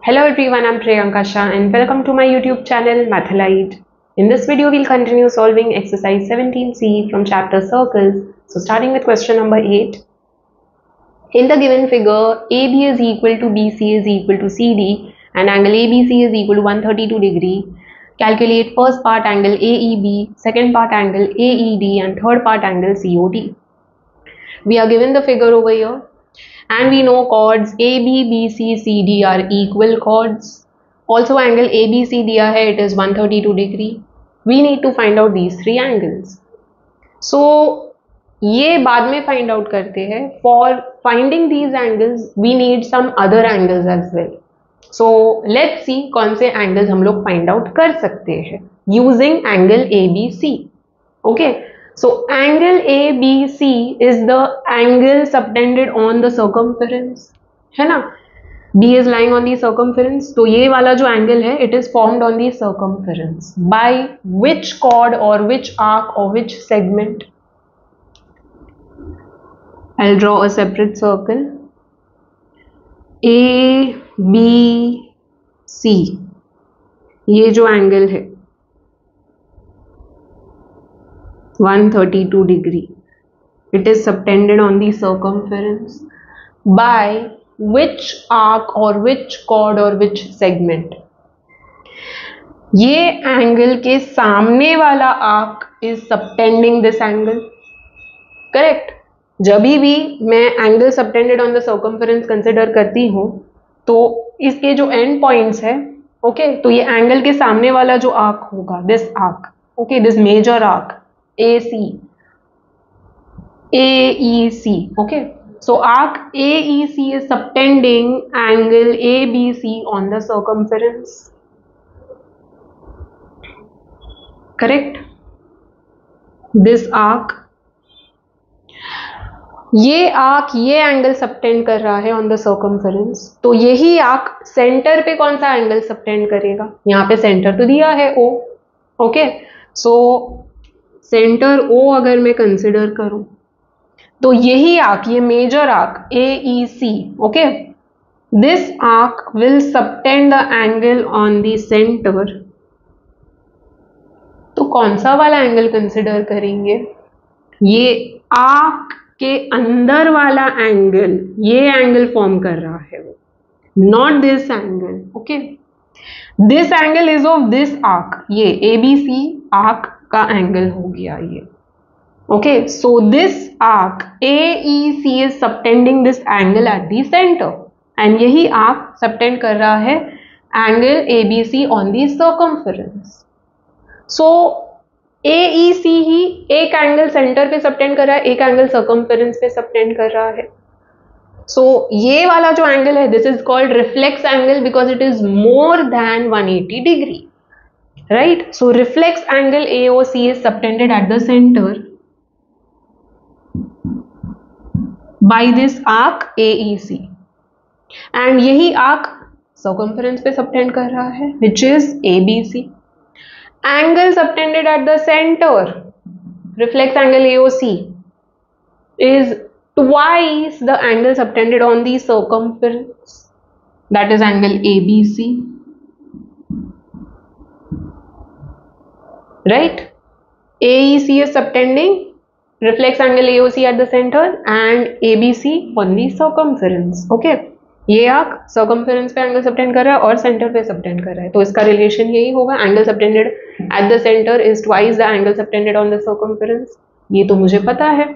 Hello everyone, I'm Priyanka Shah and welcome to my YouTube channel Mathalite. In this video, we'll continue solving exercise 17C from chapter Circles. So starting with question number 8. In the given figure, AB is equal to BC is equal to CD and angle ABC is equal to 132 degree. Calculate first part angle AEB, second part angle AED and third part angle COD. We are given the figure over here. And we know chords AB, BC, CD are equal chords. Also angle ABC दिया है, it is 132 degree. We need to find out these three angles. So ये बाद में find out करते हैं. For finding these angles, we need some other angles as well. So let's see कौन से angles हम लोग find out कर सकते हैं using angle ABC. Okay. So angle ABC is the angle subtended on the circumference, है ना? B is lying on the circumference, तो ये वाला जो angle है, it is formed on the circumference by which chord or which arc or which segment? I'll draw a separate circle. A, B, C. ये जो angle है 132 degree. It is subtended on the circumference by which arc or which chord or which segment? ये angle के सामने वाला arc is subtending this angle. Correct? जब भी मैं angle subtended on the circumference consider करती हूँ तो इसके जो end points है, okay, तो ये angle के सामने वाला जो arc होगा, this arc, okay, this major arc AC, AEC, okay. So arc AEC is subtending angle ABC on the circumference. Correct? This arc, ये arc ये angle subtend कर रहा है on the circumference. तो यही arc center पे कौन सा angle subtend करेगा? यहाँ पे center तो दिया है O, okay. So centre O अगर मैं कंसिडर करूं तो यही आर्क, ये major arc AEC, okay, this arc will subtend the angle on the centre. तो कौन सा वाला एंगल कंसिडर करेंगे? ये आर्क के अंदर वाला एंगल, ये एंगल फॉर्म कर रहा है वो, not this angle, okay. This angle is of this arc, ये ABC आर्क का एंगल हो गया ये, okay. So this arc AEC is subtending this angle eight the centre and यही आर्क सबटेंड कर रहा है angle ABC on the circumference. So AEC ही एक एंगल सेंटर पे सबटेंड कर रहा है, एक एंगल सर्कमफेरेंस पे सबटेंड कर रहा है. सो ये वाला जो एंगल है, this is called reflex angle because it is more than 180 degree. Right? So reflex angle AOC is subtended at the center by this arc AEC and यही arc circumference पे subtend कर रहा है which is ABC. Angle subtended at the center, reflex angle AOC, is twice the angle subtended on the circumference, that is angle ABC. Right? AEC is subtending reflex angle AOC at the center and ABC on the circumference. Okay? ये arc circumference पे angle subtend कर रहा है और centre पे subtend कर रहा है, तो इसका रिलेशन यही होगा, angle subtended at the centre is twice the angle subtended on the circumference. ये तो मुझे पता है,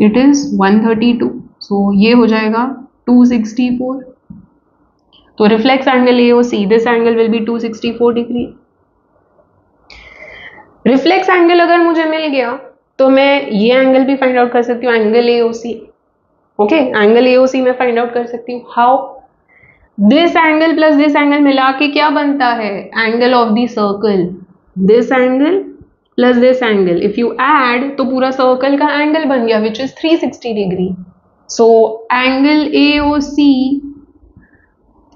इट इज 132, सो ये हो जाएगा 264. तो reflex angle AOC, this angle will be 264 degree. Reflex angle अगर मुझे मिल गया तो मैं ये एंगल भी फाइंड आउट कर सकती हूँ, angle AOC, okay. Angle AOC में फाइंड आउट कर सकती हूँ. How? This angle plus this angle मिला के क्या बनता है? Angle of the circle. This angle plus this angle if you add तो पूरा सर्कल का एंगल बन गया which is 360 degree. So angle AOC,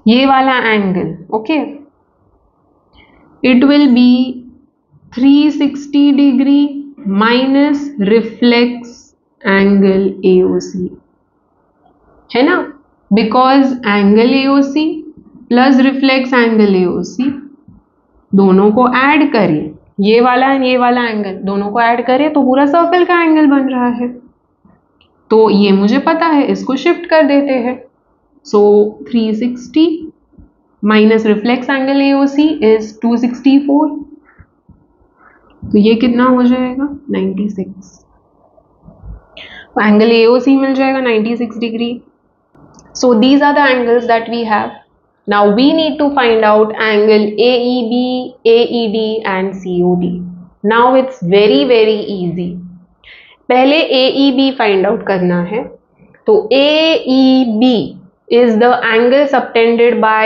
ये वाला angle, okay, it will be 360 degree minus reflex angle AOC, है ना. Because angle AOC plus reflex angle AOC दोनों को ऐड करें, ये वाला एंड ये वाला एंगल दोनों को ऐड करें तो पूरा सर्कल का एंगल बन रहा है। तो ये मुझे पता है, इसको शिफ्ट कर देते हैं। सो 360 minus reflex angle AOC is 264, तो ये कितना हो जाएगा 96। एंगल AOC मिल जाएगा 96 degree. So these are the angles that we have. Now we need to find out angle AEB, AED and COD. Now it's very easy. पहले AEB find out करना है। तो AEB is the angle subtended by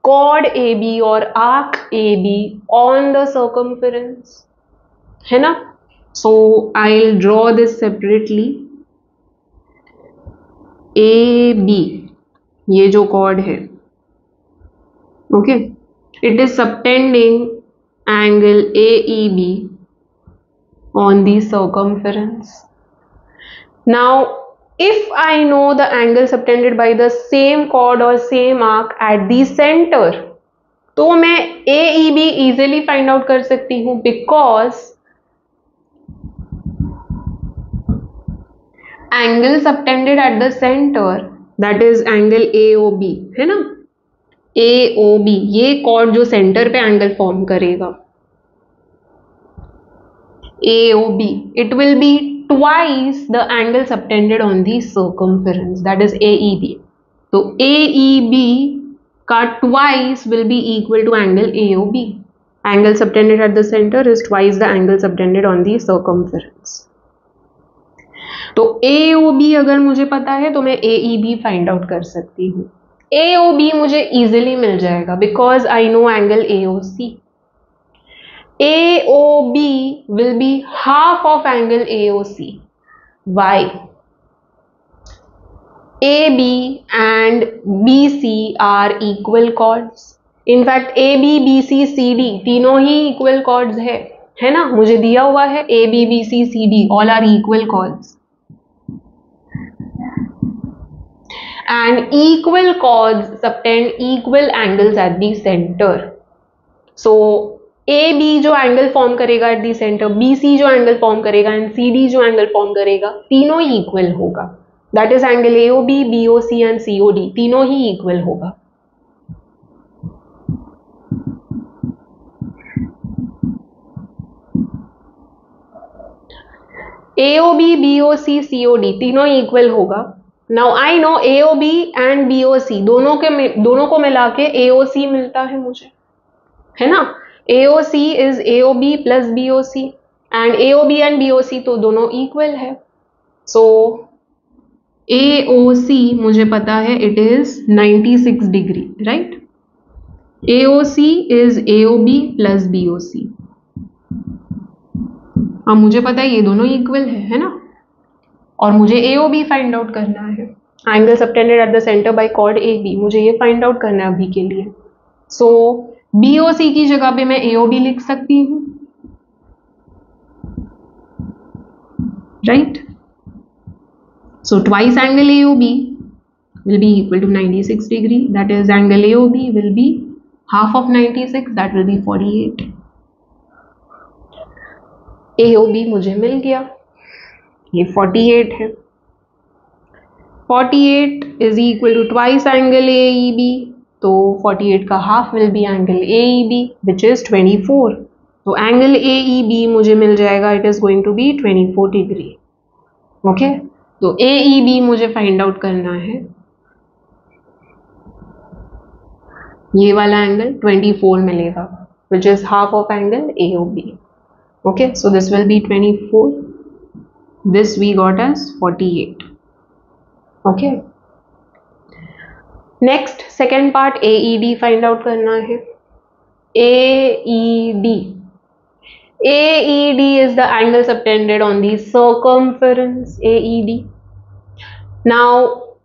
chord AB और arc AB on the circumference, है ना? So I'll draw this separately. AB ये जो chord है, okay, it is subtending angle AEB on the circumference. Now if I know the angle subtended by the same chord or same arc at the center, तो मैं AEB easily find out कर सकती हूँ, because angle subtended at the center, that is angle AOB, है ना? AOB ये cord जो centre पे एंगल फॉर्म करेगा, AOB, it will be twice the angle subtended on the circumference, that is AEB. तो AEB का twice will be equal to angle AOB. Angle subtended at the center is twice the angle subtended on the circumference. तो AOB अगर मुझे पता है तो मैं AEB find out कर सकती हूँ। AOB मुझे easily मिल जाएगा because I know angle AOC. AOB will be half of angle AOC. Why? AB and BC are equal chords. In fact AB, BC, CD तीनों ही equal chords है ना? मुझे दिया हुआ है AB, BC, CD all are equal chords. And equal chords subtend equal angles at the center. So AB जो angle form करेगा at the centre, BC जो एंगल फॉर्म करेगा एंड CD जो एंगल फॉर्म करेगा, तीनों ही इक्वल होगा। That is angle AOB, BOC and COD तीनों ही इक्वल होगा। AOB, BOC, COD तीनों ही इक्वल होगा। Now I know AOB and BOC दोनों को मिला के AOC मिलता है मुझे, है ना? AOC is AOB plus BOC and AOB and BOC तो दोनों इक्वल है। So AOC मुझे पता है it is 96 degree, right? AOC is AOB plus BOC। अब मुझे पता है ये दोनों इक्वल है ना? और मुझे AOB फाइंड आउट करना है, angle subtended at the centre by chord AB, मुझे ये फाइंड आउट करना है अभी के लिए। सो BOC की जगह पे मैं AOB लिख सकती हूँ, right? So twice angle AOB will be equal to 96 degree, that is angle AOB will be half of 96, that will be 48। AOB मुझे मिल गया, ये 48 है। 48 is equal to twice angle AEB, तो 48 का half will be angle AEB which is 24। तो angle AEB मुझे मिल जाएगा, it is going to be 24 degree. Okay, तो AEB मुझे फाइंड आउट करना है, ये वाला एंगल 24 मिलेगा which is half of angle AOB। Okay, so this will be 24, this we got as 48। okay, next second part AED find out करना है। AED is the angle subtended on the circumference AED। now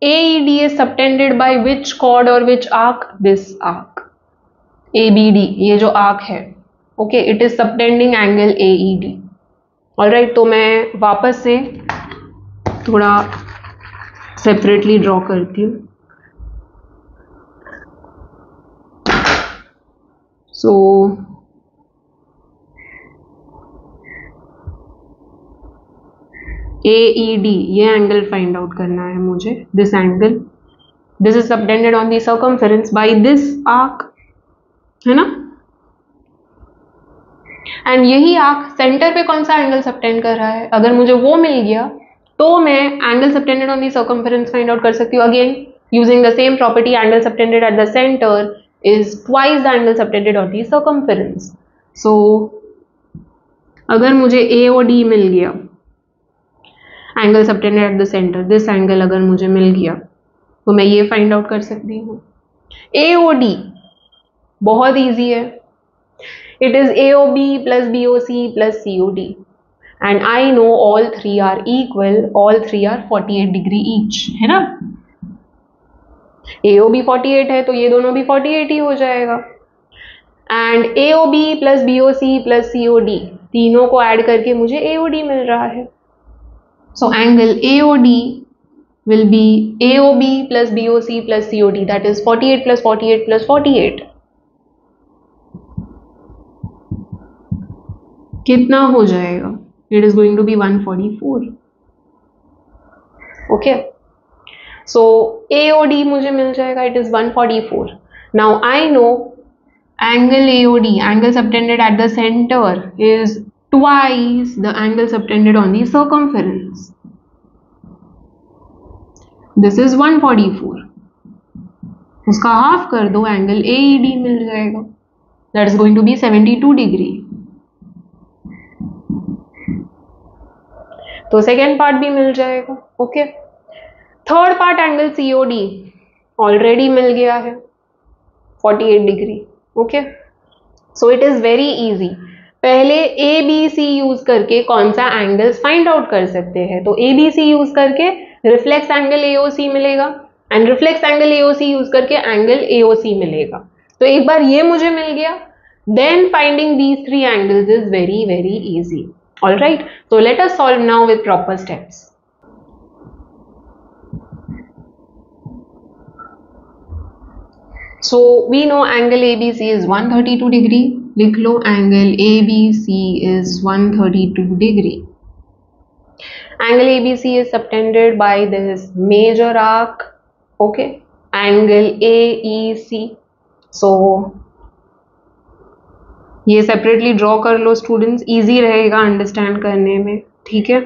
AED is subtended by which chord or which arc? this arc ABD, ये जो arc है, okay, it is subtending angle AED। Alright, तो मैं वापस से थोड़ा सेपरेटली ड्रॉ करती हूँ। सो AED, ये एंगल फाइंड आउट करना है मुझे. This angle, this is subtended on the circumference by this arc, है ना. एंड यही आर्क सेंटर पे कौन सा एंगल सबटेंड कर रहा है, अगर मुझे वो मिल गया तो मैं angle subtended on the circumference find out कर सकती हूँ. Again using the same property, angle subtended at the centre is twice the angle subtended on the circumference. So अगर मुझे A और D मिल गया, angle subtended at the centre, this angle अगर मुझे मिल गया तो मैं ये फाइंड आउट कर सकती हूँ. AOD बहुत इजी है. It is AOB plus BOC plus COD and I know all three are equal, all three are 48 degree each, है ना. AOB 48 है तो ये दोनों भी 48 ही हो जाएगा. And AOB plus BOC plus COD, तीनों को ऐड करके मुझे AOD मिल रहा है. So angle AOD will be AOB plus BOC plus COD, that is 48 plus 48 plus 48. कितना हो जाएगा? It is going to be 144. Okay. So AOD मुझे मिल जाएगा, it is 144. Now I know angle AOD, angle subtended at the center, is twice the angle subtended on the circumference. This is 144. उसका half कर दो, angle AED मिल जाएगा. That is going to be 72 degree. तो second part भी मिल जाएगा. Okay. Third part angle COD already मिल गया है 48 degree. Okay. So it is very easy. पहले ABC यूज करके कौन सा एंगल्स फाइंड आउट कर सकते हैं, तो ABC यूज करके रिफ्लेक्स एंगल AOC मिलेगा and reflex angle AOC use करके एंगल AOC मिलेगा. तो एक बार ये मुझे मिल गया, then finding these three angles is very very easy. Alright, so let us solve now with proper steps. So we know angle ABC is 132 degree. लिख लो angle ABC is 132 degree. Angle ABC is subtended by this major arc. Okay, angle AEC. So ये separately draw कर लो students, easy रहेगा understand करने में. ठीक है.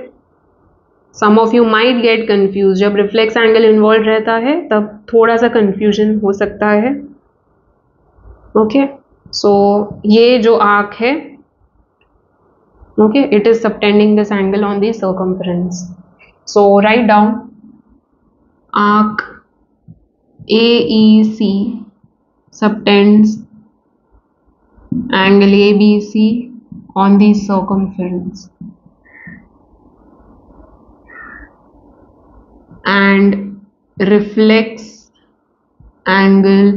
Some of you might get confused, जब रिफ्लेक्स एंगल इन्वॉल्व रहता है तब थोड़ा सा कंफ्यूजन हो सकता है. ओके. सो ये जो आर्क है, okay, it is subtending this angle on the circumference. So write down arc AEC subtends angle ABC on the circumference and reflects angle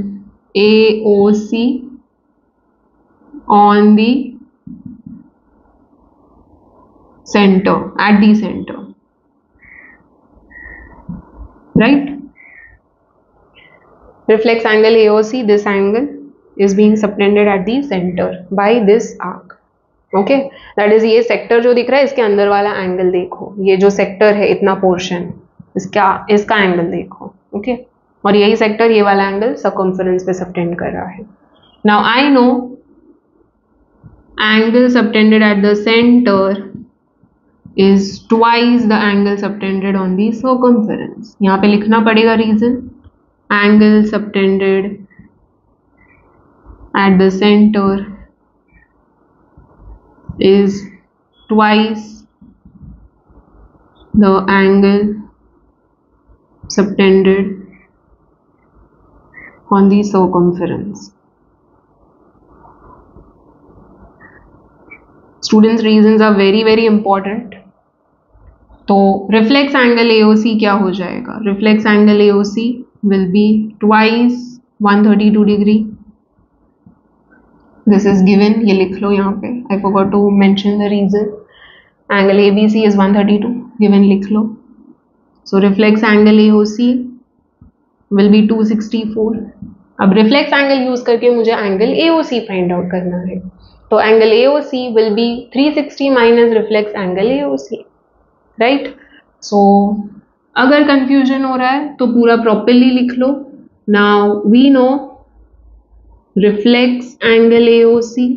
AOC on the center, at the center, right? Reflects angle AOC, this angle is being subtended at the center by this arc. Okay, that is ये sector जो दिख रहा है इसके अंदर वाला angle देखो, ये जो सेक्टर है इतना पोर्शन, इसका एंगल देखो. ओके. और यही सेक्टर, ये वाला एंगल सर्कमफेरेंस पे सबटेंड कर रहा है. Now I know angle subtended at the centre is twice the angle subtended on the circumference. यहाँ पे लिखना पड़ेगा reason. Angle subtended at the center is twice the angle subtended on the circumference. Students, reasons are very very important. तो reflex angle AOC क्या हो जाएगा? Reflex angle AOC will be twice 132 degree. This is given, ये लिख लो यहाँ पे. I forgot to mention the reason. Angle ABC is 132, given लिख लो. So reflex angle AOC will be 264. अब रिफ्लेक्स एंगल यूज करके मुझे एंगल AOC फाइंड आउट करना है, तो angle AOC will be 360 minus reflex angle AOC, right. So अगर confusion हो रहा है तो पूरा प्रॉपरली लिख लो। Now we know reflex angle AOC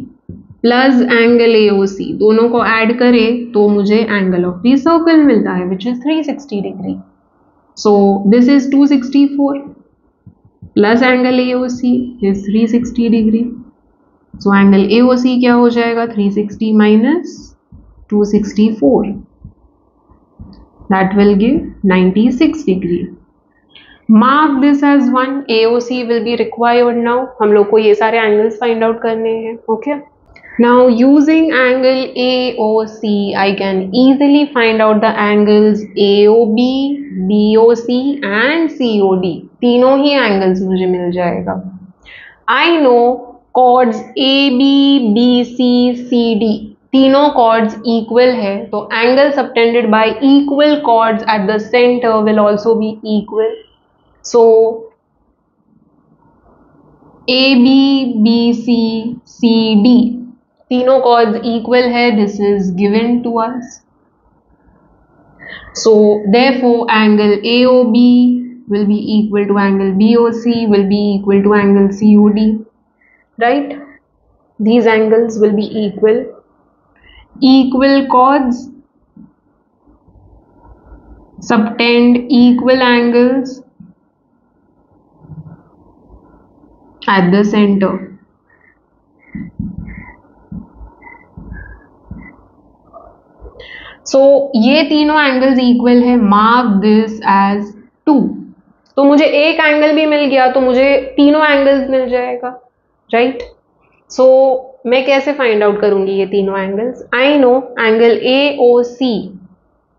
plus angle AOC दोनों को ऐड करें तो मुझे एंगल ऑफ द सर्कल मिलता है which is 360 degree. So this is 264 plus angle AOC is 360 degree. So angle AOC क्या हो जाएगा, 360 minus 264, that will give 96 degree. Mark this as 1. AOC will be required now. हम लोग को ये सारे angles find out करने हैं, okay? Now using angle AOC, I can easily find out the angles AOB, BOC and COD. तीनों ही angles मुझे मिल जाएगा. I know chords AB, BC, CD. तीनों chords equal है, तो angle subtended by equal chords at the center will also be equal. So AB, BC, CD तीनों chords equal है. This is given to us. So therefore angle AOB will be equal to angle BOC will be equal to angle COD, right? These angles will be equal. Equal chords subtend equal angles at the center. So ये तीनों angles equal है. Mark this as 2. तो मुझे एक angle भी मिल गया तो मुझे तीनों एंगल्स मिल जाएगा, राइट? सो मैं कैसे फाइंड आउट करूंगी ये तीनों angles? I know angle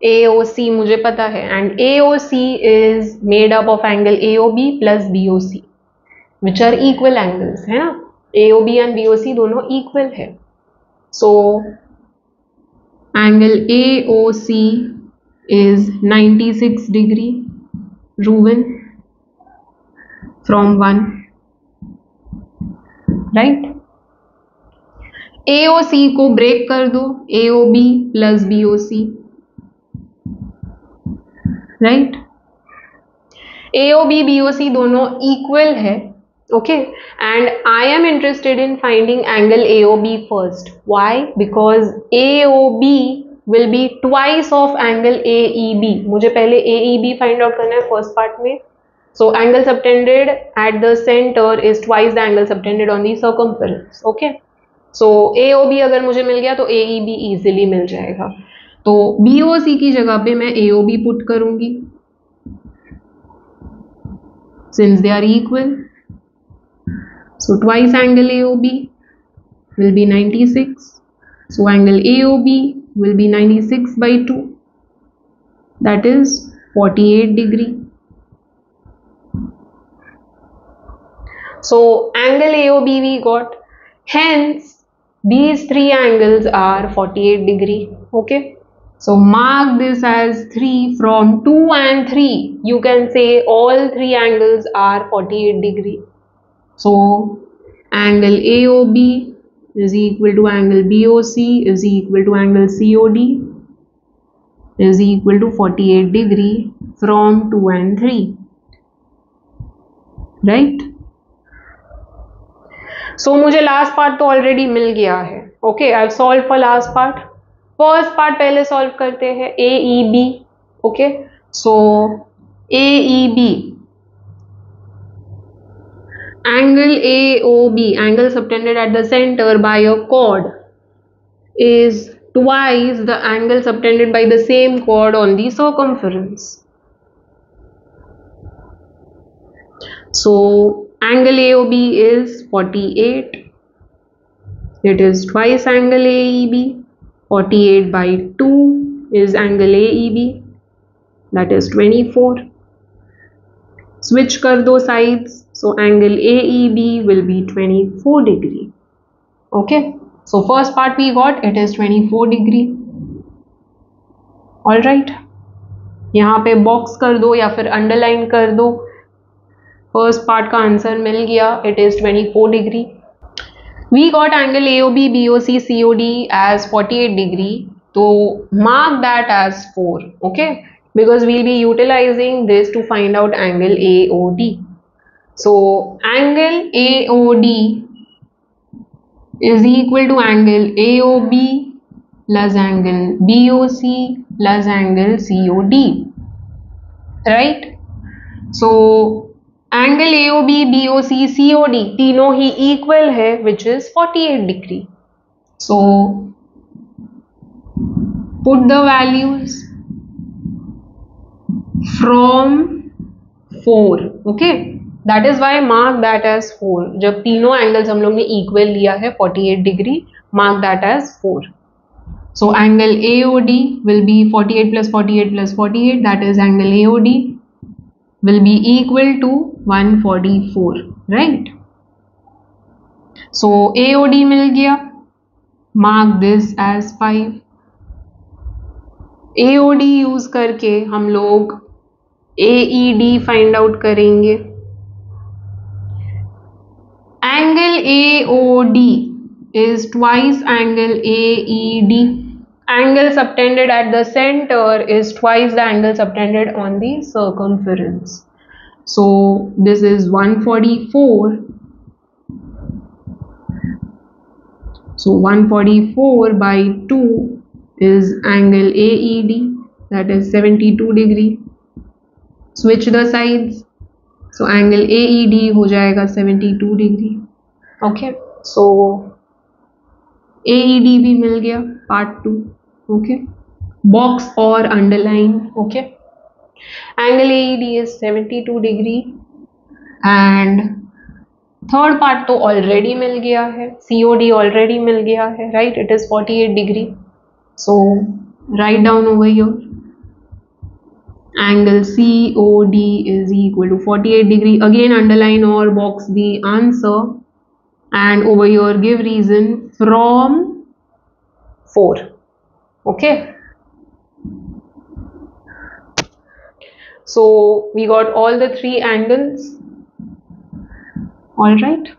AOC मुझे पता है, and AOC is made up of angle AOB plus BOC which are equal angles, है ना? AOB एंड BOC दोनों इक्वल है. So angle AOC is 96 degree Reuben from 1, right? AOC को ब्रेक कर दो, AOB plus BOC, right? AOB BOC दोनों इक्वल है, okay? And I am interested in finding angle AOB first. Why? Because AOB will be twice of angle AEB. मुझे पहले AEB find out करना है first part में. So angle subtended at the center is twice the angle subtended on the circumference. Okay? So AOB अगर मुझे मिल गया तो AEB easily मिल जाएगा. तो BOC की जगह पे मैं AOB पुट करूंगी since they are equal. So twice angle AOB will be 96. So angle AOB will be 96 by 2. That is 48 degree. So angle AOB we got. Hence these three angles are 48 degree. Okay. So mark this as 3 from 2 and 3. You can say all three angles are 48 degree. So angle AOB is equal to angle BOC is equal to angle COD is equal to 48 degree from 2 and 3, right? So मुझे last part तो already मिल गया है. Okay, I have solve for last part. First part पहले solve करते हैं. AEB. Okay, so AEB angle AOB, angle subtended at the center by a chord, is twice the angle subtended by the same chord on the circumference. So angle AOB is 48. It is twice angle AEB. 48 by 2 is angle AEB. That is 24. Switch कर दो sides. So angle AEB will be 24 degree. Okay. So first part we got, it is 24 degree. All right. यहाँ पे box कर दो या फिर underline कर दो. फर्स्ट पार्ट का आंसर मिल गया, it is 24 degree. We got angle AOB, BOC, COD as 48 degree. So mark that as 4, okay? Because we'll be utilizing this to find out angle AOD. So angle AOD is equal to angle AOB plus angle BOC plus angle COD, right? So angle AOB, BOC, COD तीनों ही equal है, which is 48 degree. So put the values from 4, okay. That is why mark that as 4. जब तीनों angles हम लोग ने equal लिया है 48 degree, mark that as 4. So angle AOD will be 48 plus 48 plus 48, that is angle AOD will be equal to 144, right? So AOD मिल गया, mark this as 5. AOD use करके हम लोग AED फाइंड आउट करेंगे. Angle AOD is twice angle AED. Angle subtended at the center is twice the angle subtended on the circumference. So this is 144. So 144 by 2 is angle AED, that is 72 degree. Switch the sides. So angle AED हो जाएगा 72 degree. Okay. So AED भी मिल गया, part 2. Okay, box or underline. Okay, angle AED is 72 degree and third part तो already मिल गया है, COD already मिल गया है, right? It is 48 degree. So write down over here angle COD is equal to 48 degree. Again underline or box the answer and over here give reason from 4. Okay, so we got all the 3 angles. All right.